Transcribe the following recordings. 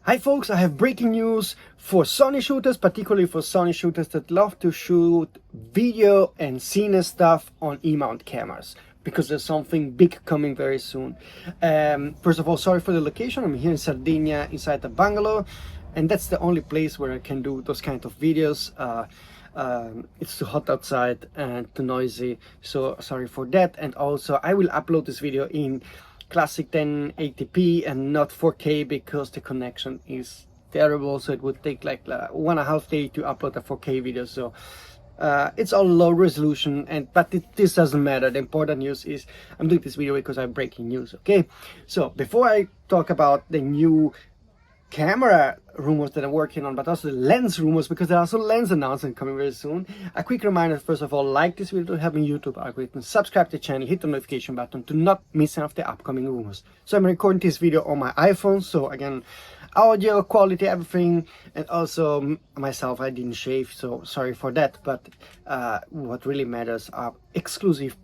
Hi folks, I have breaking news for Sony shooters, particularly for Sony shooters that love to shoot video and cine stuff on E-mount cameras, because there's something big coming very soon. First of all, sorry for the location. I'm here in Sardinia inside the bungalow, and that's the only place where I can do those kind of videos. It's too hot outside and too noisy, so sorry for that. And also I will upload this video in classic 1080p and not 4K because the connection is terrible, so it would take like 1.5 days to upload a 4K video. So it's all low resolution, but this doesn't matter. The important news is I'm doing this video because I have breaking news. Okay, so before I talk about the new camera rumors that I'm working on, but also the lens rumors, because there are also lens announcements coming very soon, a quick reminder: first of all, like this video to help me YouTube algorithm, subscribe to the channel, hit the notification button to not miss any of the upcoming rumors. So I'm recording this video on my iPhone, so again, audio quality, everything, and also myself, I didn't shave, so sorry for that. But what really matters are exclusive,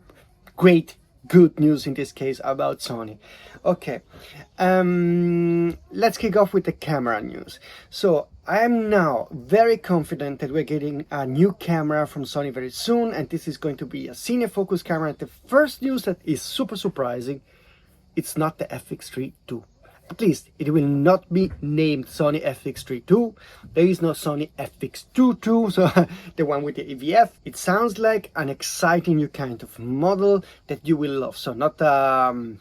great, good news in this case about Sony. Okay, let's kick off with the camera news. So I am now very confident that we're getting a new camera from Sony very soon, and this is going to be a cine focus camera. And the first news that is super surprising, it's not the FX3 II. At least it will not be named Sony FX3 II. There is no Sony FX2 II, so the one with the EVF. It sounds like an exciting new kind of model that you will love. So not I'm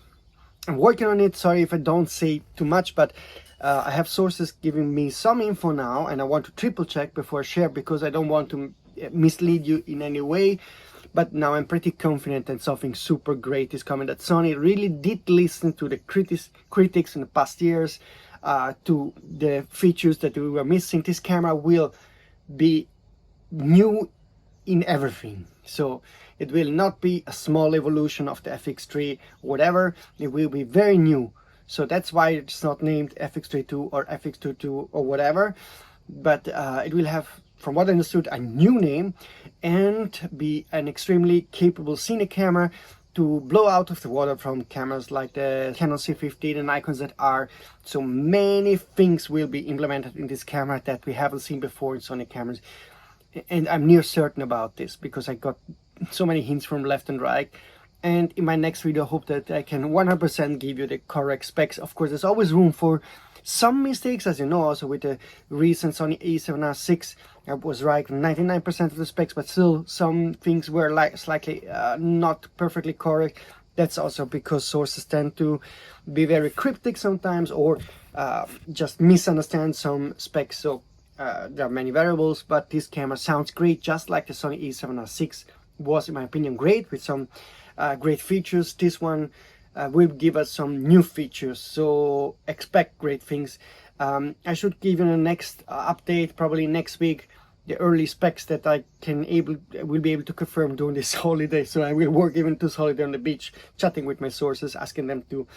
working on it. Sorry if I don't say too much, but I have sources giving me some info now, and I want to triple check before I share, because I don't want to mislead you in any way. But now I'm pretty confident that something super great is coming, that Sony really did listen to the critics in the past years, to the features that we were missing. This camera will be new in everything. So it will not be a small evolution of the FX3 whatever. It will be very new. So that's why it's not named FX3 II or FX2 II or whatever. But it will have, from what I understood, a new name, and be an extremely capable cine camera to blow out of the water from cameras like the Canon C50 and Nikon ZR. So many things will be implemented in this camera that we haven't seen before in Sony cameras, and I'm near certain about this because I got so many hints from left and right. And in my next video, I hope that I can 100% give you the correct specs. Of course, there's always room for some mistakes, as you know. Also with the recent Sony a7R6, I was right 99% of the specs, but still some things were like slightly not perfectly correct. That's also because sources tend to be very cryptic sometimes, or just misunderstand some specs. So there are many variables, but this camera sounds great, just like the Sony a7R6 was, in my opinion, great, with some great features. This one will give us some new features, so expect great things. I should give you the next update, probably next week, the early specs that I will be able to confirm during this holiday. So I will work even this holiday on the beach, chatting with my sources, asking them to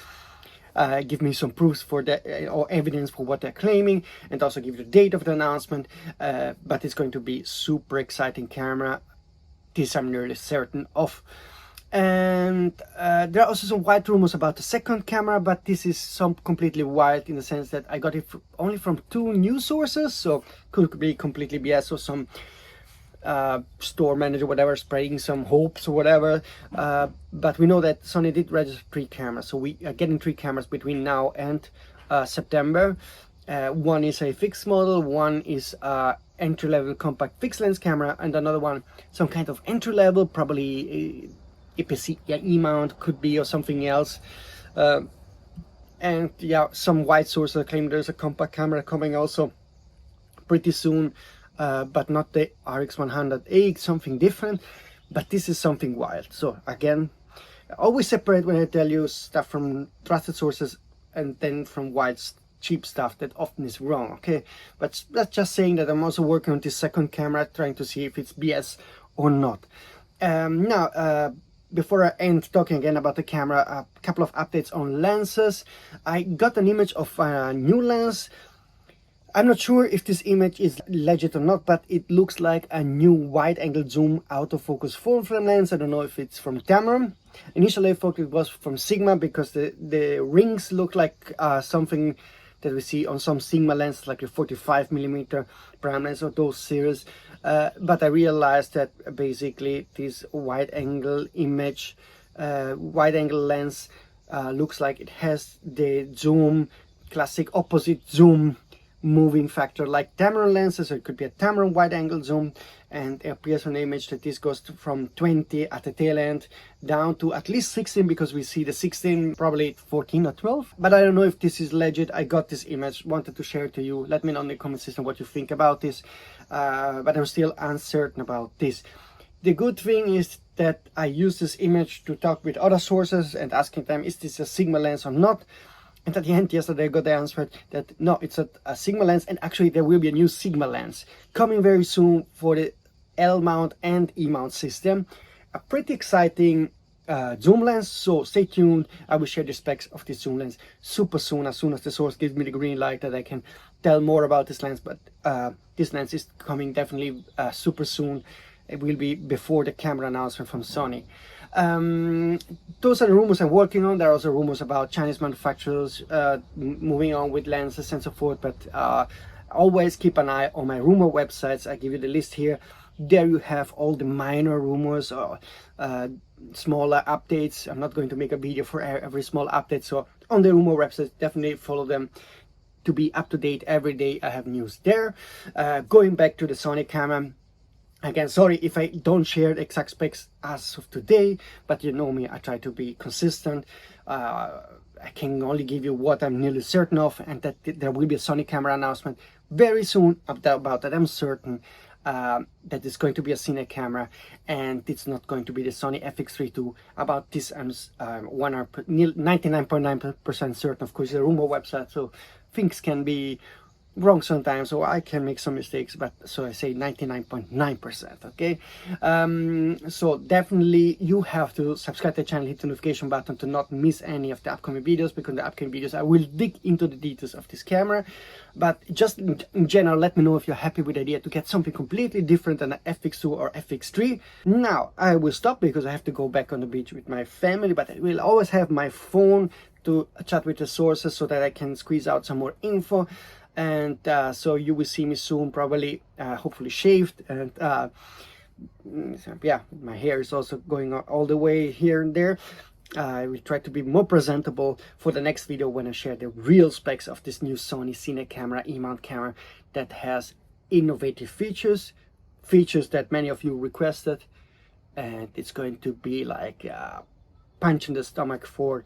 give me some proofs for that, or evidence for what they're claiming, and also give the date of the announcement. But it's going to be super exciting camera. This I'm nearly certain of. And there are also some wild rumors about the second camera, but this is some completely wild in the sense that I got it only from 2 news sources, so could be completely BS, or some store manager, whatever, spreading some hopes or whatever. But we know that Sony did register 3 cameras, so we are getting 3 cameras between now and September. One is a fixed model, one is entry-level compact fixed lens camera, and another one some kind of entry-level, probably aps-c, E-mount could be, or something else. And yeah, some white sources claim there's a compact camera coming also pretty soon, but not the RX100A, something different. But this is something wild. So again, always separate when I tell you stuff from trusted sources and then from wild cheap stuff that often is wrong. Okay, but that's just saying that I'm also working on this second camera, trying to see if it's BS or not. Now before I end talking again about the camera, a couple of updates on lenses. I got an image of a new lens. I'm not sure if this image is legit or not, but it looks like a new wide-angle zoom autofocus full-frame lens. I don't know if it's from Tamron. Initially I thought it was from Sigma, because the rings look like something that we see on some Sigma lenses like the 45mm prime lens or those series. But I realized that basically this wide angle lens looks like it has the zoom, classic opposite zoom moving factor like Tamron lenses, so it could be a Tamron wide angle zoom, and it appears on the image that this goes from 20 at the tail end down to at least 16, because we see the 16 probably 14 or 12, but I don't know if this is legit. I got this image, wanted to share it to you. Let me know in the comment section what you think about this, but I'm still uncertain about this. The good thing is that I use this image to talk with other sources and asking them, is this a Sigma lens or not? And at the end, yesterday, I got the answer that no, it's a Sigma lens, and actually there will be a new Sigma lens coming very soon for the L mount and E mount system. A pretty exciting zoom lens, so stay tuned. I will share the specs of this zoom lens super soon, as soon as the source gives me the green light that I can tell more about this lens. But this lens is coming definitely super soon. It will be before the camera announcement from Sony. Those are the rumors I'm working on. There are also rumors about Chinese manufacturers moving on with lenses and so forth, but always keep an eye on my rumor websites. I give you the list here. There you have all the minor rumors or smaller updates. I'm not going to make a video for every small update, so on the rumor websites, definitely follow them to be up to date. Every day I have news there. Going back to the Sony camera, again, sorry if I don't share the exact specs as of today, but you know me, I try to be consistent. I can only give you what I'm nearly certain of, and that there will be a Sony camera announcement very soon about that. I'm certain that it's going to be a Cine camera, and it's not going to be the Sony FX3 II. About this, I'm 99.9% certain. Of course, it's a rumor website, so things can be wrong sometimes, so I can make some mistakes, but so I say 99.9%. okay, so definitely you have to subscribe to the channel, hit the notification button to not miss any of the upcoming videos, because in the upcoming videos I will dig into the details of this camera. But just in general, let me know if you're happy with the idea to get something completely different than an FX2 or FX3. Now I will stop because I have to go back on the beach with my family, but I will always have my phone to chat with the sources so that I can squeeze out some more info. And so you will see me soon, probably hopefully shaved, and yeah, my hair is also going all the way here and there. I will try to be more presentable for the next video when I share the real specs of this new Sony Cine camera, E-mount camera, that has innovative features that many of you requested, and it's going to be like a punch in the stomach for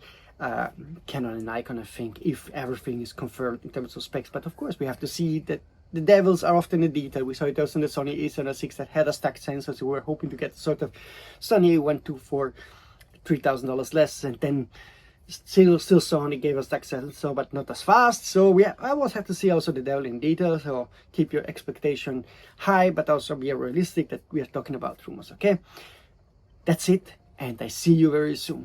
Canon and Nikon, I think, if everything is confirmed in terms of specs. But of course we have to see that the devils are often in the detail. We saw it also in the Sony a706 that had a stacked sensor, so we were hoping to get sort of Sony A1 II for $3,000 less, and then still Sony gave us stacked sensor, but not as fast. So yeah, I always have to see also the devil in detail, so keep your expectation high, but also be realistic that we are talking about rumors. Okay, that's it, and I see you very soon.